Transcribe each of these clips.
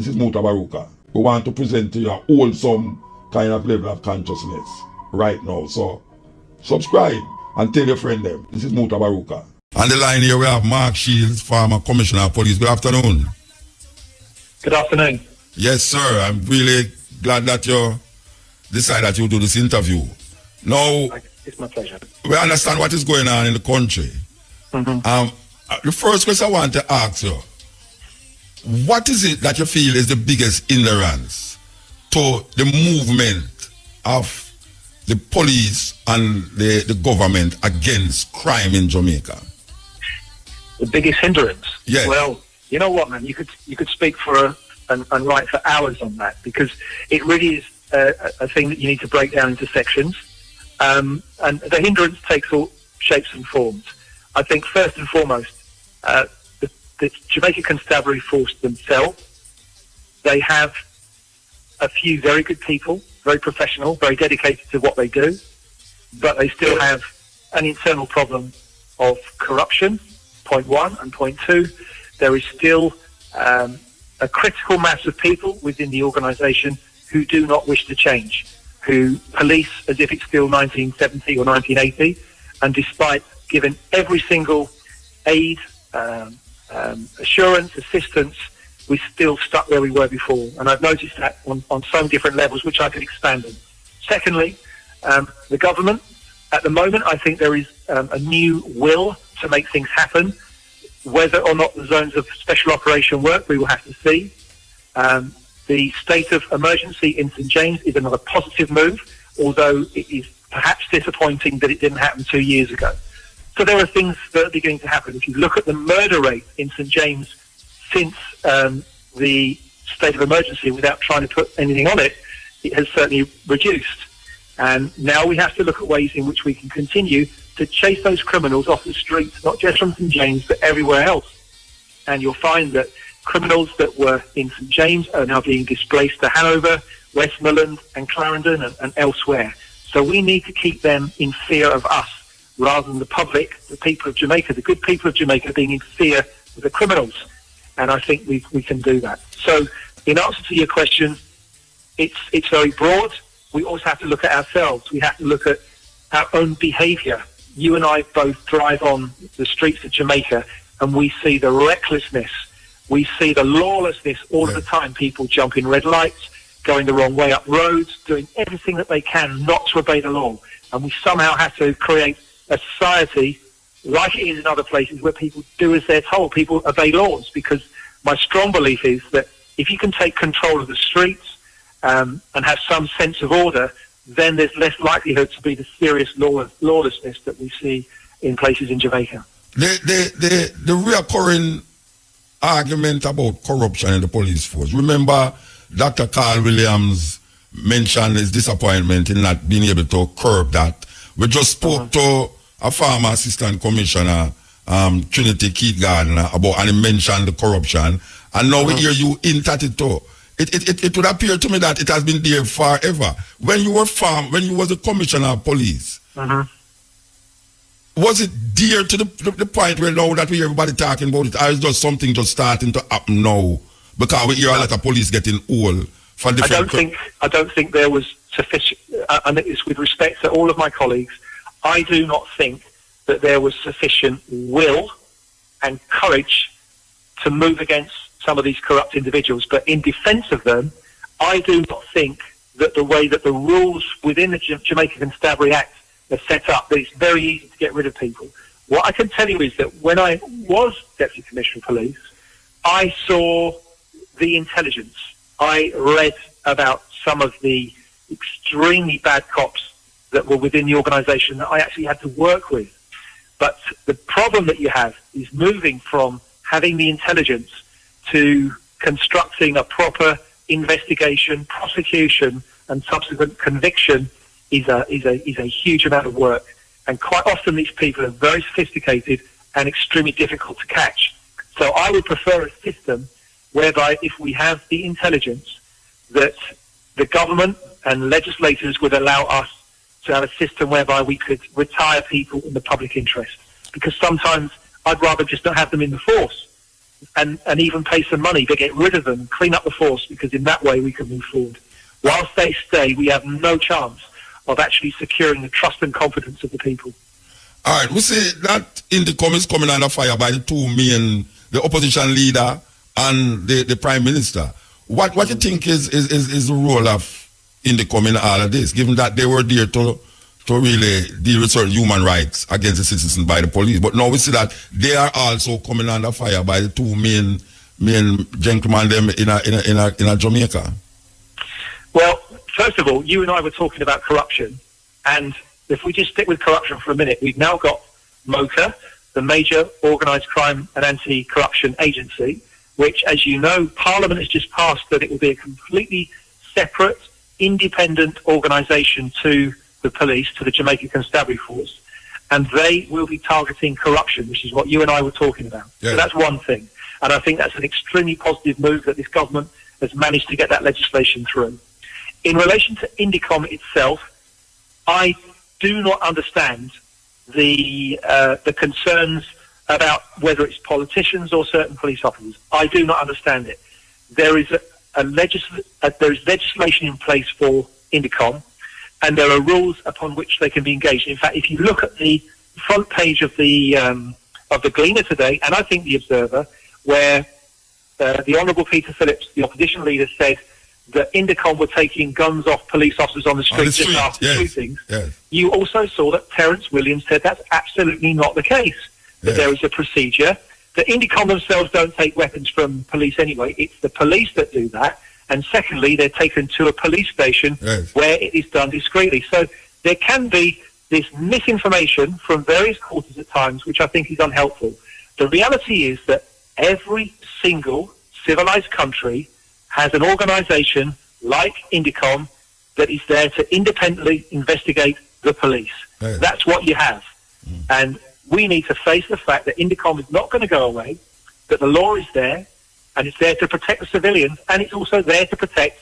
This is Mutabaruka. We want to present to you a wholesome kind of level of consciousness right now. So subscribe and tell your friend them. This is Mutabaruka. On the line here we have Mark Sheilds, former Commissioner of Police. Good afternoon. Good afternoon. Yes, sir. I'm really glad that you decided that you do this interview. Now, it's my pleasure. We understand what is going on in the country. The first question I want to ask you, what is it that you feel is the biggest hindrance to the movement of the police and the government against crime in Jamaica? The biggest hindrance? Yes. Well, you know what, man? You could speak for and write for hours on that, because it really is a thing that you need to break down into sections. And the hindrance takes all shapes and forms. I think first and foremost, the Jamaican Constabulary Force themselves, they have a few very good people, very professional, very dedicated to what they do, but they still have an internal problem of corruption, point one, and point two, there is still a critical mass of people within the organisation who do not wish to change, who police as if it's still 1970 or 1980, and despite giving every single aid, assurance, assistance, we're still stuck where we were before. And I've noticed that on so many different levels, which I could expand on. Secondly, the government, at the moment, I think there is a new will to make things happen. Whether or not the zones of special operation work, we will have to see. The state of emergency in St. James is another positive move, although it is perhaps disappointing that it didn't happen 2 years ago. So there are things that are beginning to happen. If you look at the murder rate in St. James since the state of emergency, without trying to put anything on it, it has certainly reduced. And now we have to look at ways in which we can continue to chase those criminals off the streets, not just from St. James, but everywhere else. And you'll find that criminals that were in St. James are now being displaced to Hanover, Westmoreland and Clarendon and elsewhere. So we need to keep them in fear of us, rather than the public, the people of Jamaica, the good people of Jamaica being in fear of the criminals. And I think we can do that. So in answer to your question, it's very broad. We also have to look at ourselves. We have to look at our own behaviour. You and I both drive on the streets of Jamaica and we see the recklessness, we see the lawlessness all of the time. People jumping red lights, going the wrong way up roads, doing everything that they can not to obey the law. And we somehow have to create a society like it is in other places where people do as they're told, people obey laws, because my strong belief is that if you can take control of the streets and have some sense of order, then there's less likelihood to be the serious lawlessness that we see in places in Jamaica. The reoccurring argument about corruption in the police force. Remember, Dr. Carl Williams mentioned his disappointment in not being able to curb that. We just spoke to a former assistant commissioner, Trinity Keith Gardner, and he mentioned the corruption. And now we hear you hint at it too. It would appear to me that it has been there forever. When you was the commissioner of police, was it dear to the point where now that we hear everybody talking about it, or is just something just starting to happen now? Because we hear a lot of police getting old for different... I don't think there was sufficient, and it's with respect to all of my colleagues, I do not think that there was sufficient will and courage to move against some of these corrupt individuals. But in defence of them, I do not think that the way that the rules within the Jamaican Constabulary Act are set up, that it's very easy to get rid of people. What I can tell you is that when I was Deputy Commissioner of Police, I saw the intelligence. I read about some of the extremely bad cops that were within the organisation that I actually had to work with. But the problem that you have is moving from having the intelligence to constructing a proper investigation, prosecution, and subsequent conviction is a huge amount of work. And quite often these people are very sophisticated and extremely difficult to catch. So I would prefer a system whereby if we have the intelligence, that the government and legislators would allow us to have a system whereby we could retire people in the public interest. Because sometimes I'd rather just not have them in the force. and even pay some money to get rid of them, clean up the force, because in that way we can move forward. Whilst they stay, we have no chance of actually securing the trust and confidence of the people. All right, we say that Indicom is coming under fire by the two main, the opposition leader and the Prime Minister. What do you think is the role of Indicom in all of this, given that they were there to really deal with certain human rights against the citizens by the police? But now we see that they are also coming under fire by the two main gentlemen them in Jamaica. Well, first of all, you and I were talking about corruption, and if we just stick with corruption for a minute, we've now got MOTA, the Major Organised Crime and Anti-Corruption Agency, which, as you know, Parliament has just passed that it will be a completely separate, independent organisation to the police, to the Jamaican Constabulary Force, and they will be targeting corruption, which is what you and I were talking about. Yeah. So that's one thing, and I think that's an extremely positive move that this government has managed to get that legislation through. In relation to Indicom itself, I do not understand the concerns about whether it's politicians or certain police officers. I do not understand it. There is there is legislation in place for Indicom, and there are rules upon which they can be engaged. In fact, if you look at the front page of the Gleaner today, and I think the Observer, where the Honourable Peter Phillips, the opposition leader, said that Indicom were taking guns off police officers on the street just after shootings, you also saw that Terence Williams said that's absolutely not the case, that there is a procedure, that Indicom themselves don't take weapons from police anyway, it's the police that do that, and secondly, they're taken to a police station where it is done discreetly. So there can be this misinformation from various quarters at times, which I think is unhelpful. The reality is that every single civilized country has an organisation like Indicom that is there to independently investigate the police. That's what you have. And we need to face the fact that Indicom is not going to go away, that the law is there, and it's there to protect the civilians, and it's also there to protect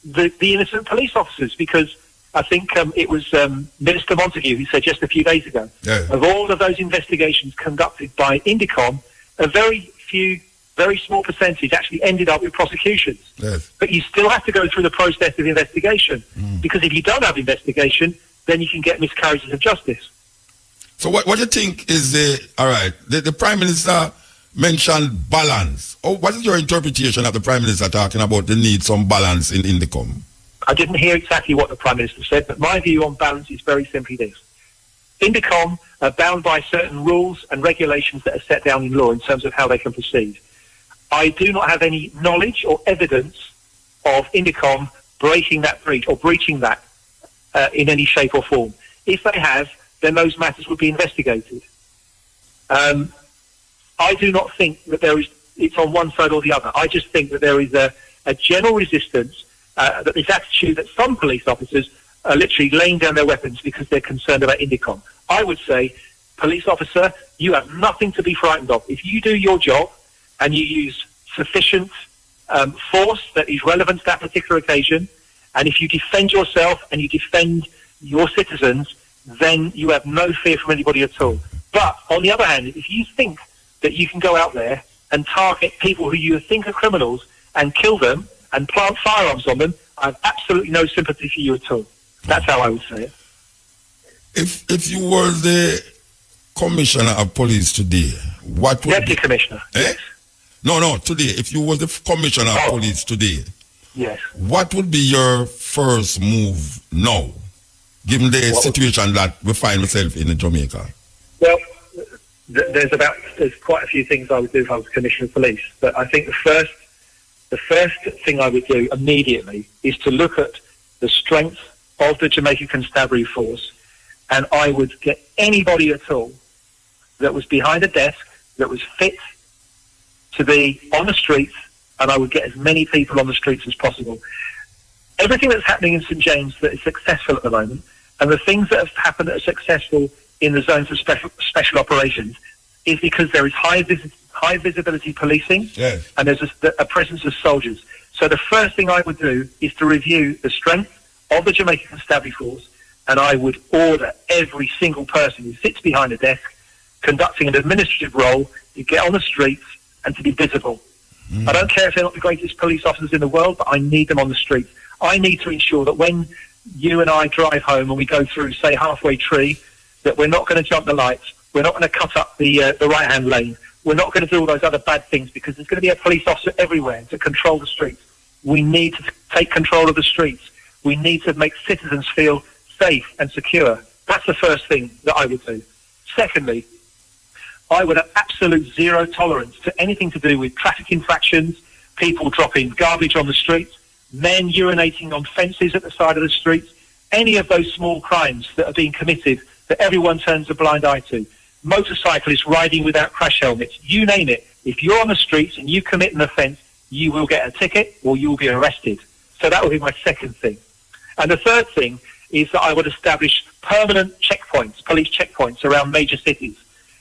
the innocent police officers, because I think it was Minister Montague who said just a few days ago, of all of those investigations conducted by Indicom, a very small percentage actually ended up with prosecutions. But you still have to go through the process of investigation, because if you don't have investigation, then you can get miscarriages of justice. So what do you think is the Prime Minister mentioned balance. What is your interpretation of the Prime Minister talking about the need some balance in Indicom? I didn't hear exactly what the Prime Minister said, but my view on balance is very simply this. Indicom are bound by certain rules and regulations that are set down in law in terms of how they can proceed. I do not have any knowledge or evidence of Indicom breaking that breach or breaching that in any shape or form. If they have, then those matters would be investigated. I do not think that it's on one side or the other. I just think that there is a general resistance, that this attitude that some police officers are literally laying down their weapons because they're concerned about Indicom. I would say, police officer, you have nothing to be frightened of. If you do your job and you use sufficient force that is relevant to that particular occasion, and if you defend yourself and you defend your citizens, then you have no fear from anybody at all. But on the other hand, if you think that you can go out there and target people who you think are criminals and kill them and plant firearms on them, I have absolutely no sympathy for you at all. That's how I would say it. If you were the Commissioner of Police today, what would Deputy Commissioner, yes. No, today. If you were the Commissioner of Police today, yes, what would be your first move now, given the situation that we find ourselves in Jamaica? Well, there's quite a few things I would do if I was Commissioner of Police, but I think the first thing I would do immediately is to look at the strength of the Jamaican Constabulary Force, and I would get anybody at all that was behind a desk, that was fit to be on the streets, and I would get as many people on the streets as possible. Everything that's happening in St James that is successful at the moment, and the things that have happened that are successful in the zones of special operations, is because there is high visibility policing, yes, and there's a presence of soldiers. So the first thing I would do is to review the strength of the Jamaican Constabulary Force, and I would order every single person who sits behind a desk conducting an administrative role to get on the streets and to be visible. I don't care if they're not the greatest police officers in the world, but I need them on the street. I need to ensure that when you and I drive home and we go through, say, Halfway Tree, that we're not going to jump the lights, we're not going to cut up the right-hand lane, we're not going to do all those other bad things, because there's going to be a police officer everywhere to control the streets. We need to take control of the streets. We need to make citizens feel safe and secure. That's the first thing that I would do. Secondly, I would have absolute zero tolerance to anything to do with traffic infractions, people dropping garbage on the streets, men urinating on fences at the side of the streets, any of those small crimes that are being committed that everyone turns a blind eye to. Motorcyclists riding without crash helmets, you name it. If you're on the streets and you commit an offence, you will get a ticket or you will be arrested. So that would be my second thing. And the third thing is that I would establish permanent checkpoints, police checkpoints around major cities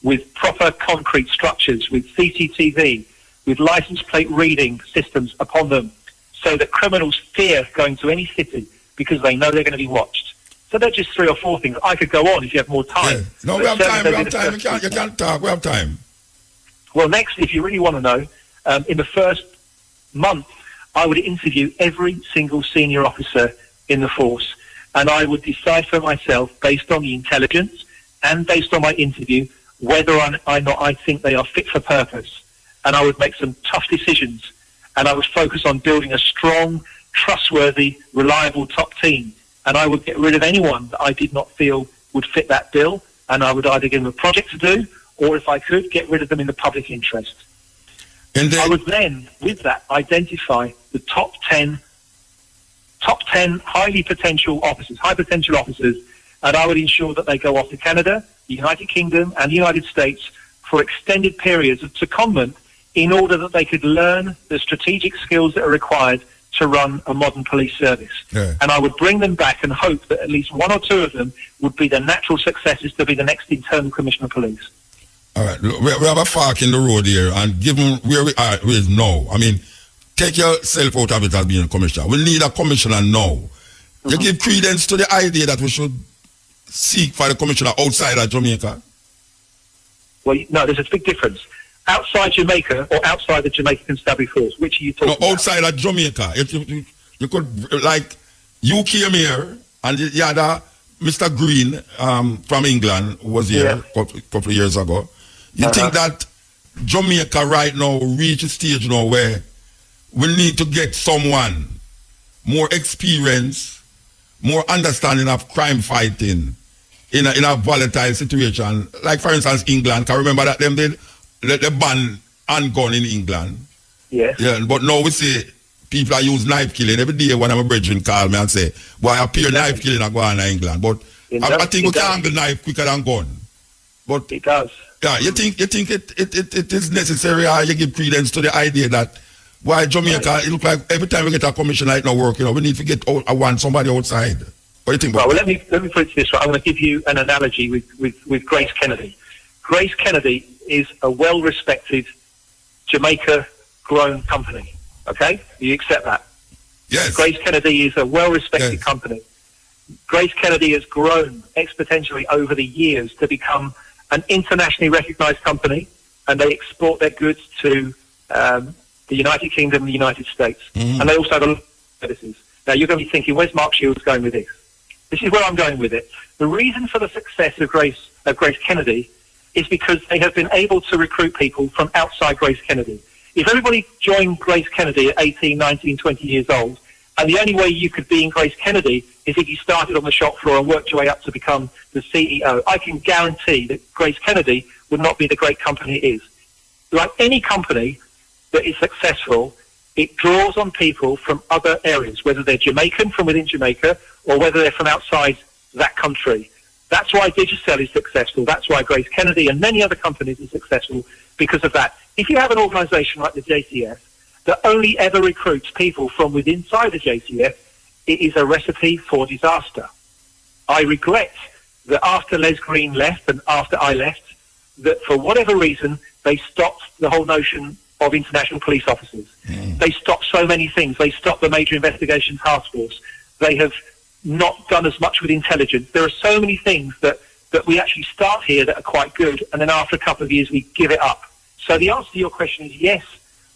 with proper concrete structures, with CCTV, with license plate reading systems upon them, so that criminals fear going to any city because they know they're going to be watched. So they're just 3 or 4 things. I could go on if you have more time. Yeah. No, we have time. You can't talk. We have time. Well, next, if you really want to know, in the first month, I would interview every single senior officer in the force, and I would decide for myself, based on the intelligence and based on my interview, whether or not I think they are fit for purpose. And I would make some tough decisions, and I would focus on building a strong, trustworthy, reliable top team. And I would get rid of anyone that I did not feel would fit that bill, and I would either give them a project to do, or if I could, get rid of them in the public interest. And I would then, with that, identify the top 10 high potential officers, and I would ensure that they go off to Canada, the United Kingdom and the United States for extended periods of secondment in order that they could learn the strategic skills that are required to run a modern police service. Yeah. And I would bring them back and hope that at least 1 or 2 of them would be the natural successors to be the next internal commissioner of police. All right, we have a fork in the road here, and given where we are now, I mean, take yourself out of it as being a commissioner. We need a commissioner now. You give credence to the idea that we should seek for the commissioner outside of Jamaica? Well, no, there's a big difference. Outside Jamaica or outside the Jamaican Constabulary Force? Which are you talking about? Outside of Jamaica. You could, like, you came here and you had Mr. Green from England who was here a couple of years ago. You think that Jamaica right now reach a stage now where we need to get someone more experience, more understanding of crime fighting in a volatile situation? Like, for instance, England. Can you remember that them did the ban handgun in England? Yes. Yeah, but now we see people are use knife killing. Every day when I'm a brethren call me and say, boy, I appear knife killing are going on in England. But I think we can handle knife quicker than gun. But it does. Yeah, you think it is necessary, or you give credence to the idea that why Jamaica, it look like every time we get a commission like not working, we need to get somebody outside. What do you think about that? Let me put it this way. I'm going to give you an analogy with Grace Kennedy. Grace Kennedy is a well-respected Jamaica-grown company. Okay? You accept that? Yes. Grace Kennedy is a well-respected company. Grace Kennedy has grown exponentially over the years to become an internationally recognized company, and they export their goods to the United Kingdom and the United States. And they also have a lot of services. Now, you're going to be thinking, where's Mark Sheilds going with this? This is where I'm going with it. The reason for the success of Grace Kennedy is because they have been able to recruit people from outside Grace Kennedy. If everybody joined Grace Kennedy at 18, 19, 20 years old, and the only way you could be in Grace Kennedy is if you started on the shop floor and worked your way up to become the CEO, I can guarantee that Grace Kennedy would not be the great company it is. Like any company that is successful, it draws on people from other areas, whether they're Jamaican from within Jamaica or whether they're from outside that country. That's why Digicel is successful. That's why Grace Kennedy and many other companies are successful, because of that. If you have an organisation like the JCF that only ever recruits people from within inside the JCF, it is a recipe for disaster. I regret that after Les Green left and after I left, that for whatever reason, they stopped the whole notion of international police officers. They stopped so many things. They stopped the Major Investigation Task Force. They have not done as much with intelligence. There are so many things that we actually start here that are quite good, and then after a couple of years we give it up. So the answer to your question is yes,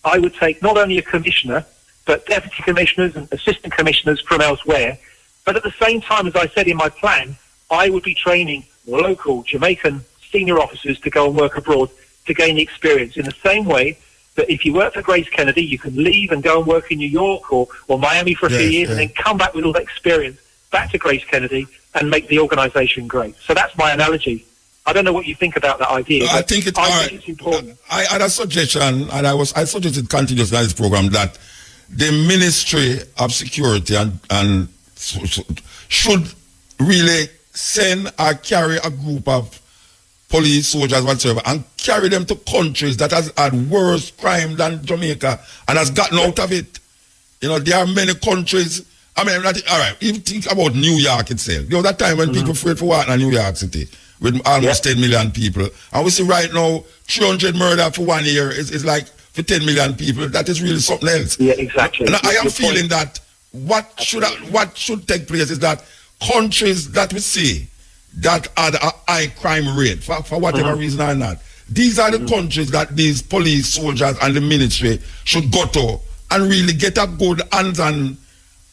I would take not only a commissioner, but deputy commissioners and assistant commissioners from elsewhere. But at the same time, as I said in my plan, I would be training local Jamaican senior officers to go and work abroad to gain the experience, in the same way that if you work for Grace Kennedy, you can leave and go and work in New York or Miami for a few years and then come back with all that experience back to Grace Kennedy and make the organisation great. So that's my analogy. I don't know what you think about that idea. I think it's important. I had a suggestion, and I suggested continuously in this program that the Ministry of Security and should really send or carry a group of police, soldiers, whatsoever, and carry them to countries that has had worse crime than Jamaica and has gotten out of it. You know, there are many countries. I mean, all right, even think about New York itself. There was that time when people afraid for walking in New York City with almost 10 million people. And we see right now, 300 murder for 1 year is like for 10 million people. That is really something else. Yeah, exactly. And I am feeling that what should take place is that countries that we see that had a high crime rate, for whatever reason or not, these are the countries that these police, soldiers, and the military should go to and really get a good hands-on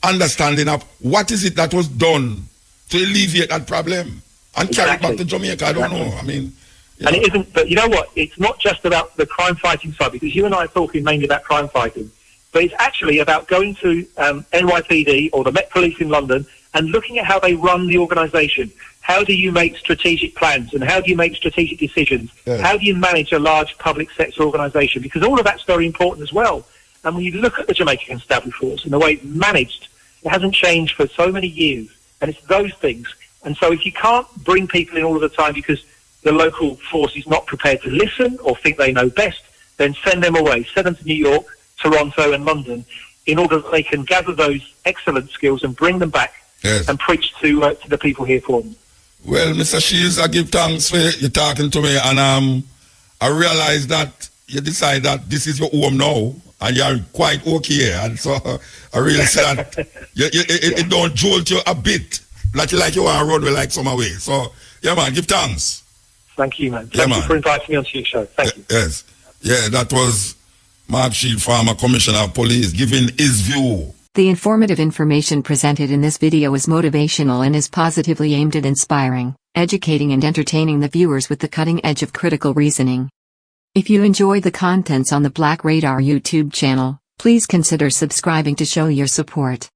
understanding of what is it that was done to alleviate that problem and carry it back to Jamaica. I don't know. I mean, and it isn't, but you know what? It's not just about the crime fighting side, because you and I are talking mainly about crime fighting, but it's actually about going to NYPD or the Met Police in London and looking at how they run the organisation. How do you make strategic plans and how do you make strategic decisions? Yeah. How do you manage a large public sector organisation? Because all of that's very important as well. And when you look at the Jamaican Constabulary Force and the way it's managed, it hasn't changed for so many years. And it's those things. And so if you can't bring people in all of the time because the local force is not prepared to listen or think they know best, then send them away. Send them to New York, Toronto and London in order that they can gather those excellent skills and bring them back and preach to the people here for them. Well, Mr. Sheilds, I give thanks for you talking to me, and I realize that you decide that this is your home now, and you're quite okay, and so I really say that it don't jolt you a bit, like you want to run with like some away. So, yeah, man, give thanks. Thank you, man. Thank you for inviting me onto your show. Thank you. Yes. Yeah, that was Mark Sheilds, former Commissioner of Police, giving his view. The informative information presented in this video is motivational and is positively aimed at inspiring, educating and entertaining the viewers with the cutting edge of critical reasoning. If you enjoy the contents on the Black Radar YouTube channel, please consider subscribing to show your support.